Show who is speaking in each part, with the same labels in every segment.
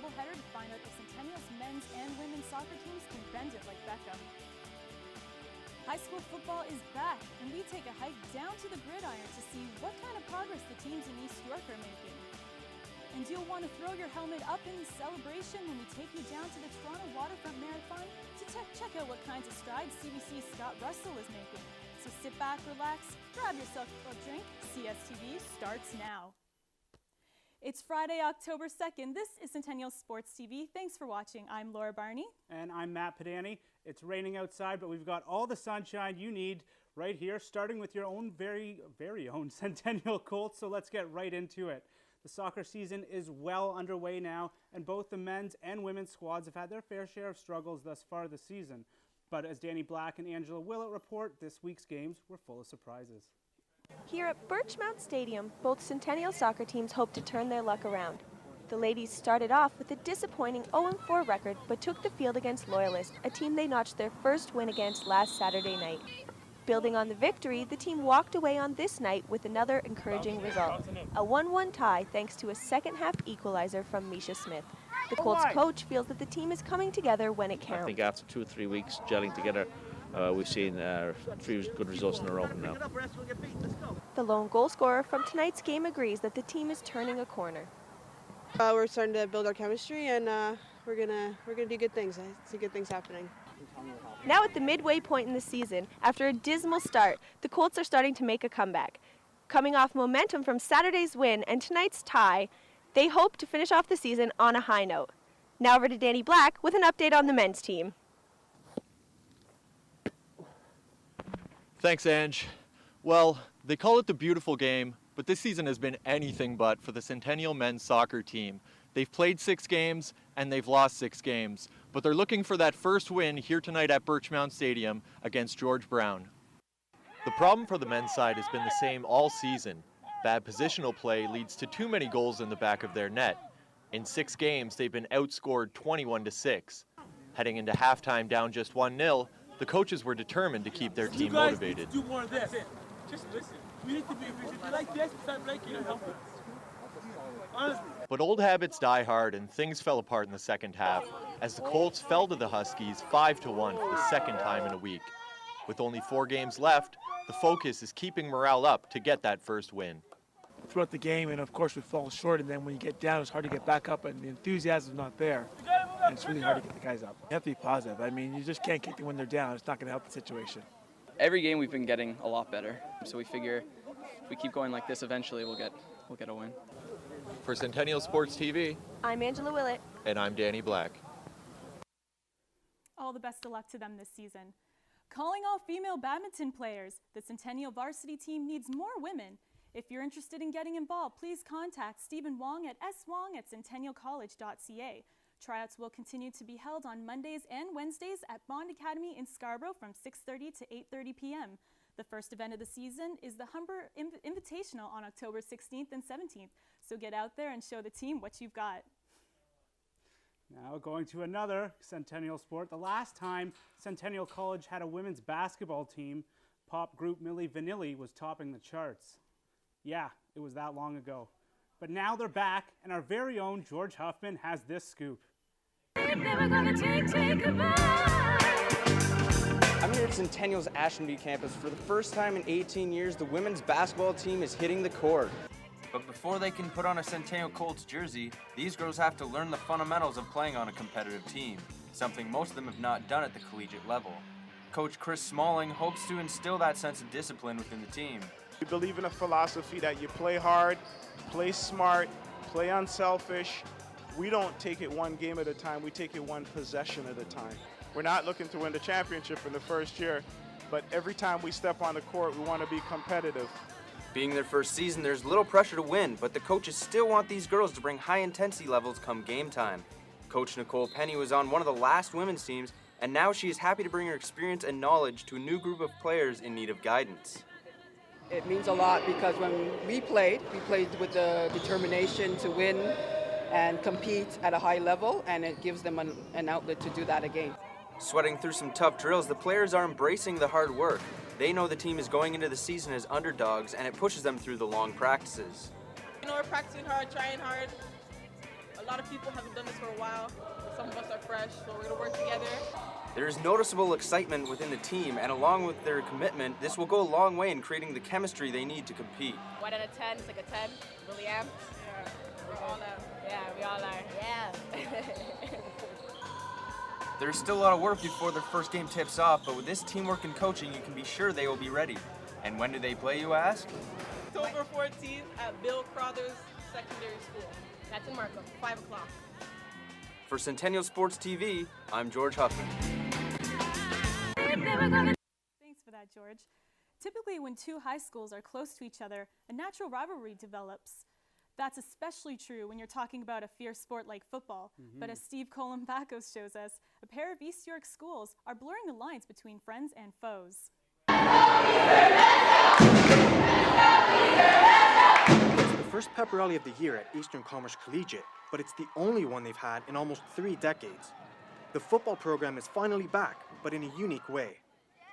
Speaker 1: doubleheader to find out if Centennial's men's and women's soccer teams can bend it like Beckham. High school football is back, and we take a hike down to the gridiron to see what kind of progress the teams in East York are making. And you'll want to throw your helmet up in celebration when we take you down to the Toronto Waterfront Marathon to check out what kinds of strides CBC's Scott Russell is making. So sit back, relax, grab yourself a drink. CSTV starts now. It's Friday, October 2nd. This is Centennial Sports TV. Thanks for watching. I'm Laura Barney.
Speaker 2: And I'm Matt Padani. It's raining outside, but we've got all the sunshine you need right here, starting with your own very own Centennial Colts. So let's get right into it. The soccer season is well underway now, and both the men's and women's squads have had their fair share of struggles thus far this season. But as Danny Black and Angela Willett report, this week's games were full of surprises.
Speaker 3: Here at Birchmount Stadium, both Centennial soccer teams hope to turn their luck around. The ladies started off with a disappointing 0-4 record, but took the field against Loyalist, a team they notched their first win against last Saturday night. Building on the victory, the team walked away on this night with another encouraging result, a 1-1 tie thanks to a second-half equalizer from Misha Smith. The Colts coach feels that the team is coming together when it counts.
Speaker 4: I think after 2 or 3 weeks gelling together, we've seen 3 good results in a row now.
Speaker 3: The lone goal scorer from tonight's game agrees that the team is turning a corner.
Speaker 5: We're starting to build our chemistry, and we're gonna do good things. I see good things happening.
Speaker 3: Now at the midway point in the season, after a dismal start, the Colts are starting to make a comeback. Coming off momentum from Saturday's win and tonight's tie, they hope to finish off the season on a high note. Now over to Danny Black with an update on the men's team.
Speaker 6: Thanks, Ange. Well, they call it the beautiful game, but this season has been anything but for the Centennial men's soccer team. They've played 6 games and they've lost 6 games, but they're looking for that first win here tonight at Birchmount Stadium against George Brown. The problem for the men's side has been the same all season. Bad positional play leads to too many goals in the back of their net. In 6 games, they've been outscored 21-6. Heading into halftime down just 1-0, the coaches were determined to keep their team motivated.
Speaker 7: Do more of this. Just listen. We need to be like this, start breaking and help us. Honestly.
Speaker 6: But old habits die hard, and things fell apart in the second half as the Colts fell to the Huskies 5-1 for the second time in a week. With only 4 games left, the focus is keeping morale up to get that first win.
Speaker 7: Throughout the game, and of course we fall short, and then when you get down, it's hard to get back up, and the enthusiasm is not there. And it's really hard to get the guys up. You have to be positive. I mean, you just can't kick them when they're down. It's not going to help the situation.
Speaker 8: Every game we've been getting a lot better, so we figure if we keep going like this, eventually we'll get a win.
Speaker 6: For Centennial Sports TV,
Speaker 3: I'm Angela Willett.
Speaker 6: and I'm Danny Black.
Speaker 1: All the best of luck to them this season. Calling all female badminton players, the Centennial varsity team needs more women. If you're interested in getting involved, please contact Stephen Wong at swong@centennialcollege.ca. Tryouts will continue to be held on Mondays and Wednesdays at Bond Academy in Scarborough from 6:30 to 8:30 p.m. The first event of the season is the Humber Invitational on October 16th and 17th. So get out there and show the team what you've got.
Speaker 2: Now going to another Centennial sport. The last time Centennial College had a women's basketball team, pop group Milli Vanilli was topping the charts. Yeah, it was that long ago. But now they're back, and our very own George Huffman has this scoop.
Speaker 9: I'm here at Centennial's Ashtonby campus. For the first time in 18 years, the women's basketball team is hitting the court.
Speaker 10: But before they can put on a Centennial Colts jersey, these girls have to learn the fundamentals of playing on a competitive team, something most of them have not done at the collegiate level. Coach Chris Smalling hopes to instill that sense of discipline within the team.
Speaker 11: We believe in a philosophy that you play hard, play smart, play unselfish. We don't take it one game at a time, we take it one possession at a time. We're not looking to win the championship in the first year, but every time we step on the court, we want to be competitive.
Speaker 10: Being their first season, there's little pressure to win, but the coaches still want these girls to bring high intensity levels come game time. Coach Nicole Penny was on one of the last women's teams, and now she is happy to bring her experience and knowledge to a new group of players in need of guidance.
Speaker 12: It means a lot because when we played with the determination to win and compete at a high level, and it gives them an outlet to do that again.
Speaker 10: Sweating through some tough drills, the players are embracing the hard work. They know the team is going into the season as underdogs, and it pushes them through the long practices.
Speaker 13: We're practicing hard, trying hard, a lot of people haven't done this for a while. Some of us are fresh, so we're going to work together.
Speaker 10: There is noticeable excitement within the team, and along with their commitment, this will go a long way in creating the chemistry they need to compete.
Speaker 13: 1 out of 10, it's like a 10. Really am. Yeah, we're all out. Yeah, we all are. Yeah.
Speaker 10: There's still a lot of work before their first game tips off, but with this teamwork and coaching, you can be sure they will be ready. And when do they play, you ask?
Speaker 13: October 14th at Bill Crothers Secondary School. That's in Markham, 5 o'clock.
Speaker 10: For Centennial Sports TV, I'm George Huffman.
Speaker 1: Thanks for that, George. Typically, when two high schools are close to each other, a natural rivalry develops. That's especially true when you're talking about a fierce sport like football. But as Steve Columbacos shows us, a pair of East York schools are blurring the lines between friends and foes.
Speaker 14: It's the first pep rally of the year at Eastern Commerce Collegiate, but it's the only one they've had in almost 3 decades. The football program is finally back, but in a unique way.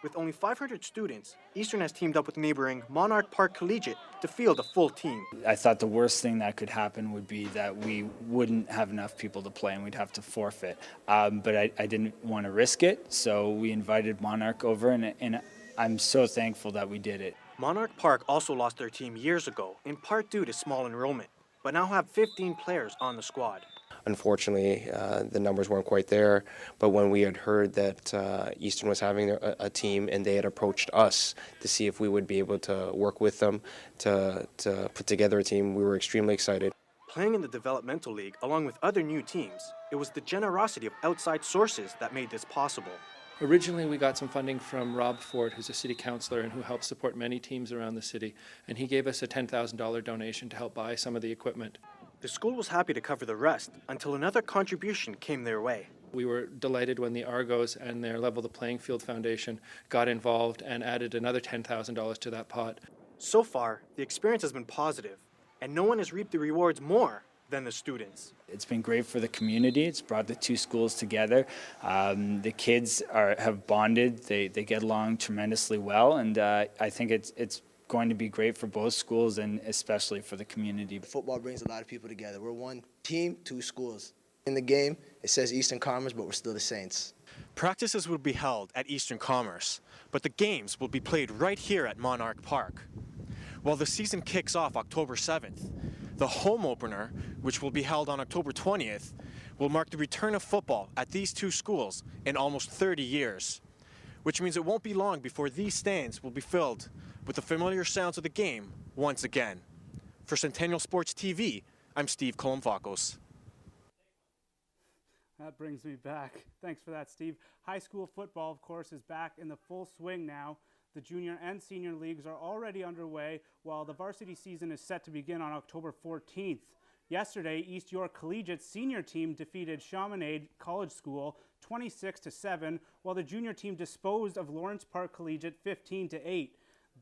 Speaker 14: With only 500 students, Eastern has teamed up with neighboring Monarch Park Collegiate to field a full team.
Speaker 15: I thought the worst thing that could happen would be that we wouldn't have enough people to play and we'd have to forfeit. But I didn't want to risk it, so we invited Monarch over, and I'm so thankful that we did it.
Speaker 14: Monarch Park also lost their team years ago, in part due to small enrollment, but now have 15 players on the squad.
Speaker 16: Unfortunately, the numbers weren't quite there, but when we had heard that Eastern was having a team and they had approached us to see if we would be able to work with them to put together a team, we were extremely excited.
Speaker 14: Playing in the developmental league along with other new teams, it was the generosity of outside sources that made this possible.
Speaker 17: Originally, we got some funding from Rob Ford, who's a city councillor and who helps support many teams around the city, and he gave us a $10,000 donation to help buy some of the equipment.
Speaker 14: The school was happy to cover the rest until another contribution came their way.
Speaker 17: We were delighted when the Argos and their Level the Playing Field Foundation got involved and added another $10,000 to that pot.
Speaker 14: So far, the experience has been positive, and no one has reaped the rewards more than the students.
Speaker 15: It's been great for the community. It's brought the two schools together. The kids have bonded. They get along tremendously well, and I think it's going to be great for both schools and especially for the community.
Speaker 18: Football brings a lot of people together. We're one team, 2 schools. In the game, it says Eastern Commerce, but we're still the Saints.
Speaker 14: Practices will be held at Eastern Commerce, but the games will be played right here at Monarch Park. While the season kicks off October 7th, the home opener, which will be held on October 20th, will mark the return of football at these 2 schools in almost 30 years, which means it won't be long before these stands will be filled with the familiar sounds of the game once again. For Centennial Sports TV, I'm Steve Columbacos.
Speaker 2: That brings me back. Thanks for that, Steve. High school football, of course, is back in the full swing now. The junior and senior leagues are already underway, while the varsity season is set to begin on October 14th. Yesterday, East York Collegiate's senior team defeated Chaminade College School 26-7, while the junior team disposed of Lawrence Park Collegiate 15-8.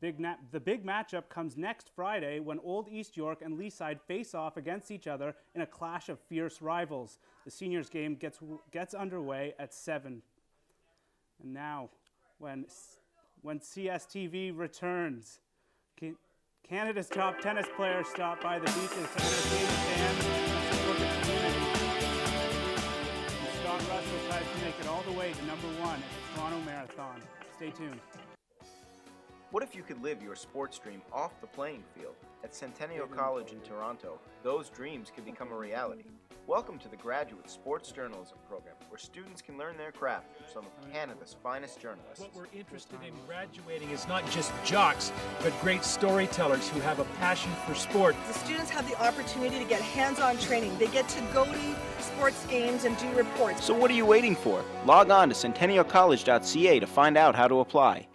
Speaker 2: The big matchup comes next Friday when Old East York and Leaside face off against each other in a clash of fierce rivals. The seniors game gets underway at 7. And now, when CSTV returns, Canada's top tennis players stop by the beaches to entertain fans and support the community. And Scott Russell tries to make it all the way to #1 at the Toronto Marathon. Stay tuned.
Speaker 19: What if you could live your sports dream off the playing field? At Centennial College in Toronto, those dreams could become a reality. Welcome to the Graduate Sports Journalism Program, where students can learn their craft from some of Canada's finest journalists.
Speaker 20: What we're interested in graduating is not just jocks, but great storytellers who have a passion for sport.
Speaker 21: The students have the opportunity to get hands-on training. They get to go to sports games and do reports.
Speaker 19: So what are you waiting for? Log on to centennialcollege.ca to find out how to apply.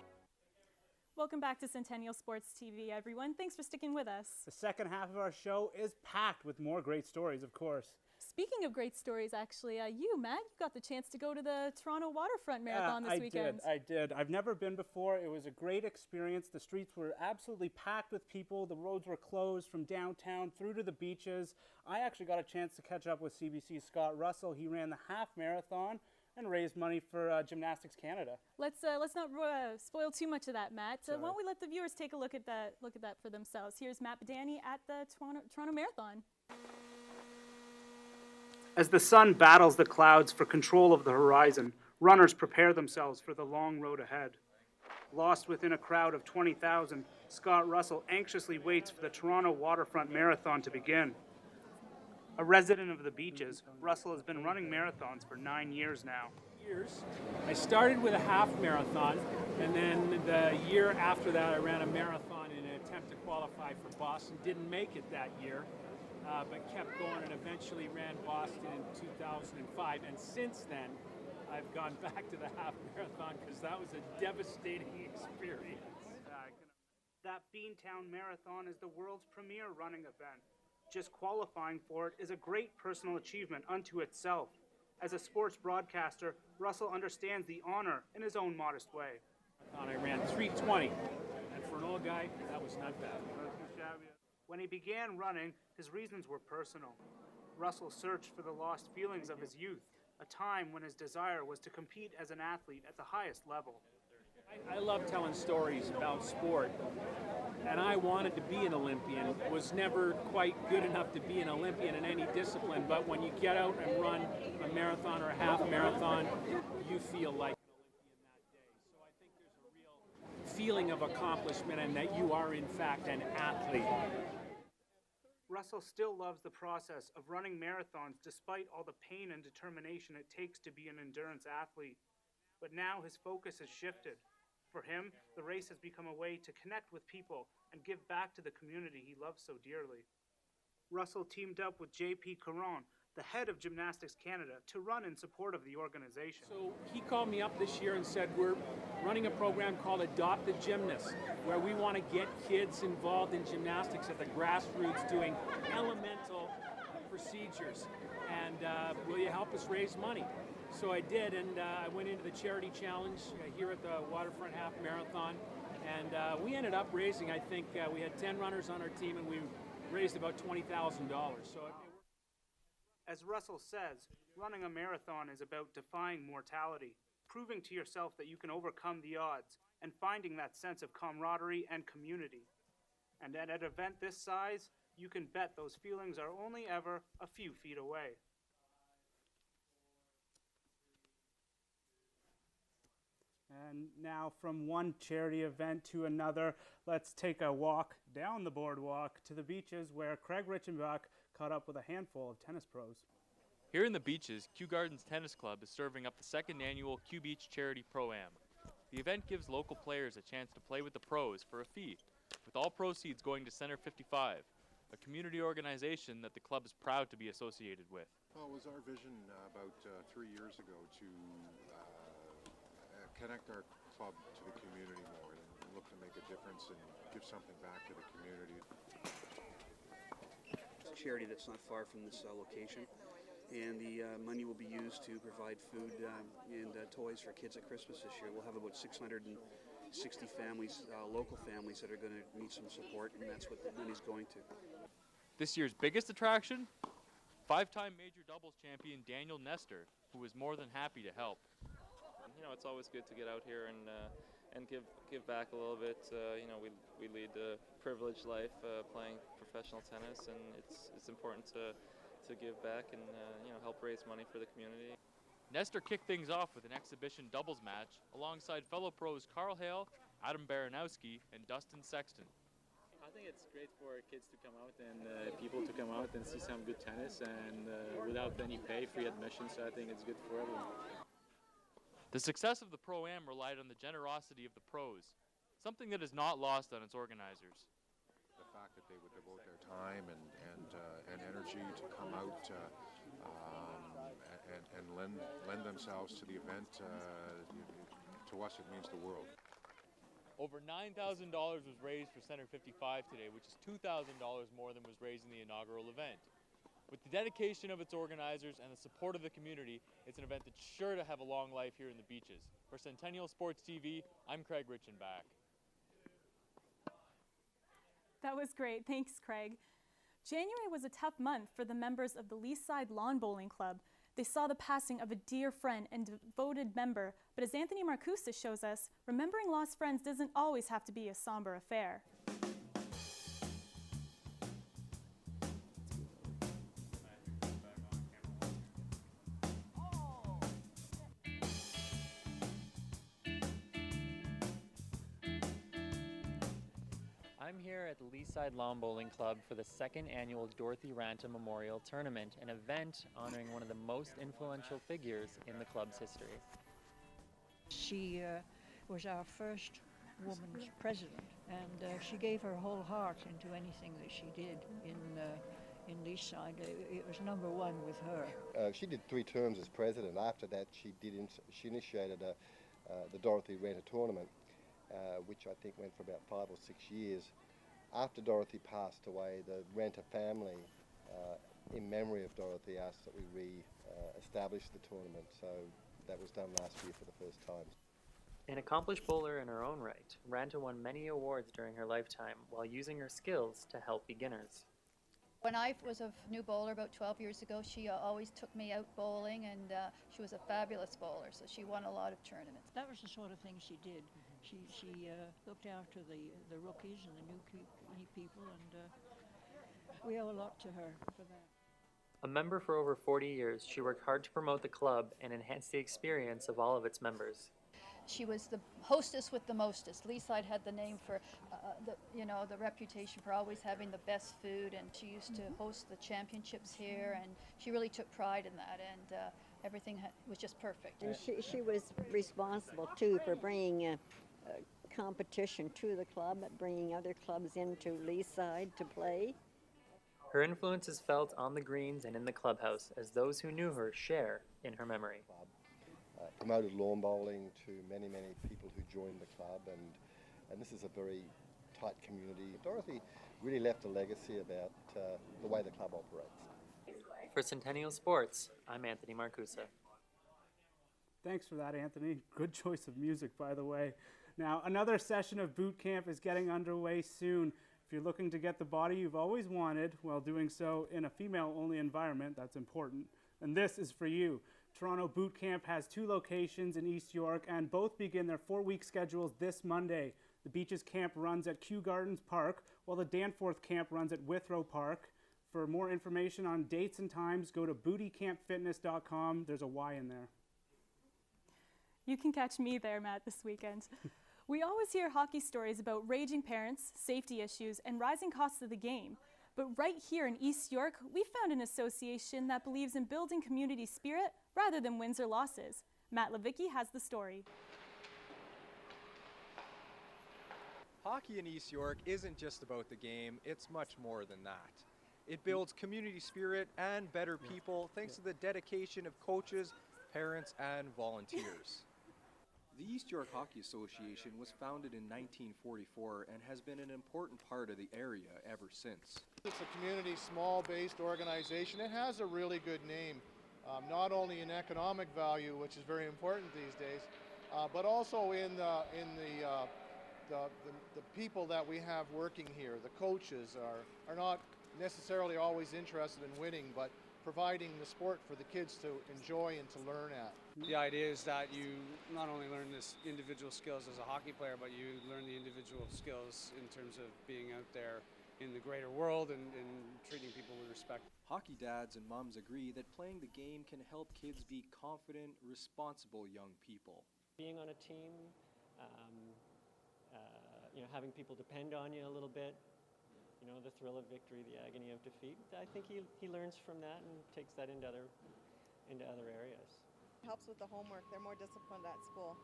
Speaker 1: Welcome back to Centennial Sports TV, everyone. Thanks for sticking with us.
Speaker 2: The second half of our show is packed with more great stories, of course.
Speaker 1: Speaking of great stories, actually, you, Matt, you got the chance to go to the Toronto Waterfront Marathon this weekend.
Speaker 2: I did. I've never been before. It was a great experience. The streets were absolutely packed with people. The roads were closed from downtown through to the beaches. I actually got a chance to catch up with CBC's Scott Russell. He ran the half marathon and raised money for Gymnastics Canada.
Speaker 1: Let's not spoil too much of that, Matt. Why don't we let the viewers take a look at that for themselves? Here's Matt Badani at the Toronto Marathon.
Speaker 2: As the sun battles the clouds for control of the horizon, runners prepare themselves for the long road ahead. Lost within a crowd of 20,000, Scott Russell anxiously waits for the Toronto Waterfront Marathon to begin. A resident of the beaches, Russell has been running marathons for 9 years now.
Speaker 20: I started with a half marathon, and then the year after that I ran a marathon in an attempt to qualify for Boston. Didn't make it that year, but kept going and eventually ran Boston in 2005. And since then, I've gone back to the half marathon because that was a devastating experience.
Speaker 2: That Beantown Marathon is the world's premier running event. Just qualifying for it is a great personal achievement unto itself. As a sports broadcaster, Russell understands the honor in his own modest way.
Speaker 20: I ran 3:20, and for an old guy, that was not bad.
Speaker 2: When he began running, his reasons were personal. Russell searched for the lost feelings of his youth, a time when his desire was to compete as an athlete at the highest level.
Speaker 20: I love telling stories about sport, and I wanted to be an Olympian. Was never quite good enough to be an Olympian in any discipline, but when you get out and run a marathon or a half marathon, you feel like an Olympian that day. So I think there's a real feeling of accomplishment and that you are in fact an athlete.
Speaker 2: Russell still loves the process of running marathons despite all the pain and determination it takes to be an endurance athlete. But now his focus has shifted. For him, the race has become a way to connect with people and give back to the community he loves so dearly. Russell teamed up with J.P. Caron, the head of Gymnastics Canada, to run in support of the organization.
Speaker 20: So he called me up this year and said, we're running a program called Adopt a Gymnast, where we want to get kids involved in gymnastics at the grassroots doing elemental procedures. And will you help us raise money? So I did, and I went into the charity challenge here at the Waterfront Half Marathon, and we ended up raising, I think, we had 10 runners on our team, and we raised about $20,000. So
Speaker 2: as Russell says, running a marathon is about defying mortality, proving to yourself that you can overcome the odds, and finding that sense of camaraderie and community. And at an event this size, you can bet those feelings are only ever a few feet away. And now from one charity event to another, let's take a walk down the boardwalk to the beaches where Craig Richenbach caught up with a handful of tennis pros.
Speaker 4: Here in the beaches, Kew Gardens Tennis Club is serving up the second annual Kew Beach Charity Pro-Am. The event gives local players a chance to play with the pros for a fee, with all proceeds going to Center 55, a community organization that the club is proud to be associated with.
Speaker 22: Well, it was our vision about 3 years ago to connect our club to the community more and look to make a difference and give something back to the community.
Speaker 23: It's a charity that's not far from this location, and the money will be used to provide food and toys for kids at Christmas this year. We'll have about 660 families, local families, that are going to need some support, and that's what the money's going to.
Speaker 4: This year's biggest attraction? Five-time major doubles champion Daniel Nestor, who was more than happy to help.
Speaker 24: You know, it's always good to get out here and give back a little bit. You know, we lead a privileged life playing professional tennis, and it's important to give back and you know, help raise money for the community.
Speaker 4: Nestor kicked things off with an exhibition doubles match alongside fellow pros Carl Hale, Adam Baranowski, and Dustin Sexton.
Speaker 25: I think it's great for kids to come out and people to come out and see some good tennis, and without any pay, free admission, so I think it's good for everyone.
Speaker 4: The success of the Pro-Am relied on the generosity of the pros, something that is not lost on its organizers.
Speaker 22: The fact that they would devote their time and energy to come out and lend themselves to the event, to us it means the world.
Speaker 4: Over $9,000 was raised for Center 55 today, which is $2,000 more than was raised in the inaugural event. With the dedication of its organizers and the support of the community, it's an event that's sure to have a long life here in the beaches. For Centennial Sports TV, I'm Craig Richenbach.
Speaker 1: That was great. Thanks, Craig. January was a tough month for the members of the Leaside Lawn Bowling Club. They saw the passing of a dear friend and devoted member, but as Anthony Marcoussis shows us, remembering lost friends doesn't always have to be a somber affair.
Speaker 3: here at the Leaside Lawn Bowling Club for the second annual Dorothy Ranta Memorial Tournament, an event honoring one of the most influential figures in the club's history.
Speaker 5: She was our first woman's president, and she gave her whole heart into anything that she did in Leaside. It was number one with her.
Speaker 6: She did 3 terms as president. After that, she initiated the Dorothy Ranta tournament, which I think went for about 5 or 6 years. After Dorothy passed away, the Ranta family, in memory of Dorothy, asked that we re-establish the tournament. So that was done last year for the first time.
Speaker 3: An accomplished bowler in her own right, Ranta won many awards during her lifetime while using her skills to help beginners.
Speaker 7: When I was a new bowler about 12 years ago, she always took me out bowling, and she was a fabulous bowler, so she won a lot of tournaments.
Speaker 5: That was the sort of thing she did. She looked after the rookies and the new people, and we owe a lot to her for that.
Speaker 3: A member for over 40 years, she worked hard to promote the club and enhance the experience of all of its members.
Speaker 7: She was the hostess with the mostest. Leaside had the name for, the reputation for always having the best food, and she used to host the championships here, and she really took pride in that, and everything was just perfect.
Speaker 8: And she was responsible, too, for bringing competition to the club, bringing other clubs into Leaside to play.
Speaker 3: Her influence is felt on the greens and in the clubhouse as those who knew her share in her memory.
Speaker 6: Promoted lawn bowling to many, many people who joined the club, and this is a very tight community. Dorothy really left a legacy about the way the club operates.
Speaker 3: For Centennial Sports, I'm Anthony Marcusa.
Speaker 2: Thanks for that, Anthony. Good choice of music, by the way. Now, another session of boot camp is getting underway soon. If you're looking to get the body you've always wanted while doing so in a female-only environment, that's important. And this is for you. Toronto Boot Camp has 2 locations in East York, and both begin their 4-week schedules this Monday. The Beaches Camp runs at Kew Gardens Park, while the Danforth Camp runs at Withrow Park. For more information on dates and times, go to bootycampfitness.com. There's a Y in there.
Speaker 1: You can catch me there, Matt, this weekend. We always hear hockey stories about raging parents, safety issues, and rising costs of the game. But right here in East York, we found an association that believes in building community spirit rather than wins or losses. Matt Levicki has the story.
Speaker 26: Hockey in East York isn't just about the game, it's much more than that. It builds community spirit and better people thanks to the dedication of coaches, parents, and volunteers. The East York Hockey Association was founded in 1944 and has been an important part of the area ever since.
Speaker 27: It's a community, small-based organization. It has a really good name, not only in economic value, which is very important these days, but also in the people that we have working here. The coaches are not necessarily always interested in winning, but providing the sport for the kids to enjoy and to learn at.
Speaker 28: The idea is that you not only learn this individual skills as a hockey player, but you learn the individual skills in terms of being out there in the greater world and treating people with respect.
Speaker 26: Hockey dads and moms agree that playing the game can help kids be confident, responsible young people.
Speaker 29: Being on a team, having people depend on you a little bit, the thrill of victory, the agony of defeat. I think he learns from that and takes that into other areas.
Speaker 30: It helps with the homework. They're more disciplined at school.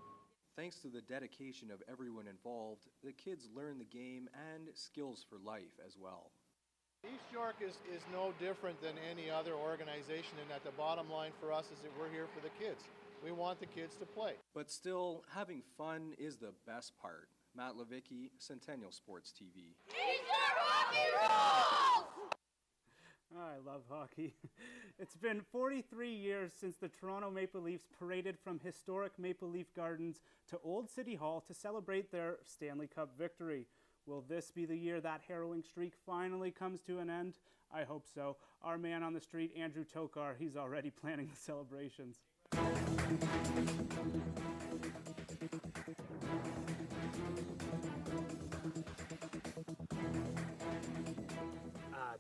Speaker 26: Thanks to the dedication of everyone involved, the kids learn the game and skills for life as well.
Speaker 27: East York is no different than any other organization, and that the bottom line for us is that we're here for the kids. We want the kids to play.
Speaker 26: But still, having fun is the best part. Matt Levicki, Centennial Sports TV.
Speaker 31: East York Hockey rules!
Speaker 2: I love hockey. It's been 43 years since the Toronto Maple Leafs paraded from historic Maple Leaf Gardens to Old City Hall to celebrate their Stanley Cup victory. Will this be the year that harrowing streak finally comes to an end? I hope so. Our man on the street, Andrew Tokar, he's already planning the celebrations.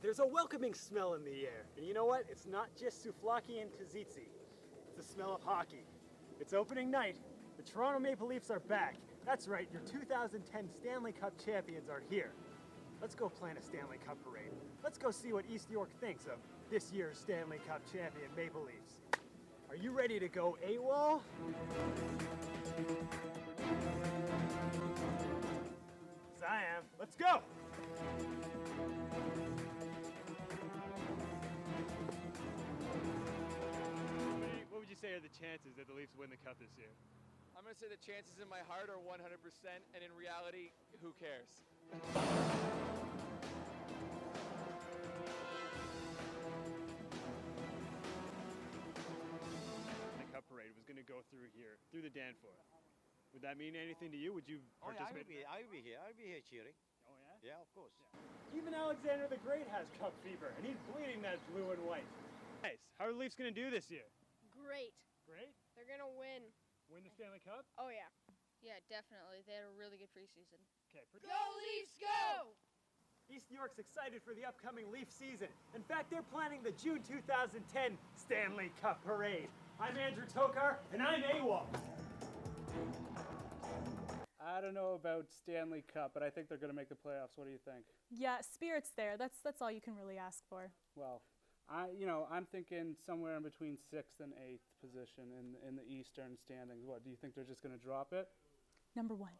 Speaker 32: There's a welcoming smell in the air. And you know what? It's not just souvlaki and tzatziki. It's the smell of hockey. It's opening night. The Toronto Maple Leafs are back. That's right, your 2010 Stanley Cup champions are here. let's go plan a Stanley Cup parade. Let's go see what East York thinks of this year's Stanley Cup champion Maple Leafs. Are you ready to go AWOL? Yes, I am. Let's go! What would you say are the chances that the Leafs win the Cup this year?
Speaker 4: I'm going to say the chances in my heart are 100%, and in reality, who cares?
Speaker 32: The Cup parade was going to go through here, through the Danforth. Would that mean anything to you? Would you participate?
Speaker 9: I'll be here. I'll be here cheering.
Speaker 32: Oh, yeah?
Speaker 9: Yeah, of course.
Speaker 32: Even Alexander the Great has Cup fever, and he's bleeding that blue and white. Nice. How are the Leafs going to do this year?
Speaker 10: Great.
Speaker 32: Great?
Speaker 10: They're going to win.
Speaker 32: Win the Stanley Cup?
Speaker 10: Oh, yeah.
Speaker 7: Yeah, definitely. They had a really good preseason.
Speaker 32: Okay.
Speaker 10: Go Leafs, go!
Speaker 32: East York's excited for the upcoming Leaf season. In fact, they're planning the June 2010 Stanley Cup Parade. I'm Andrew Tokar, and I'm AWOL.
Speaker 2: I don't know about Stanley Cup, but I think they're going to make the playoffs. What do you think?
Speaker 1: Yeah, spirit's there. That's all you can really ask for.
Speaker 2: Well, I'm thinking somewhere in between 6th and 8th position in the Eastern standings. What, do you think they're just going to drop it?
Speaker 1: Number 1.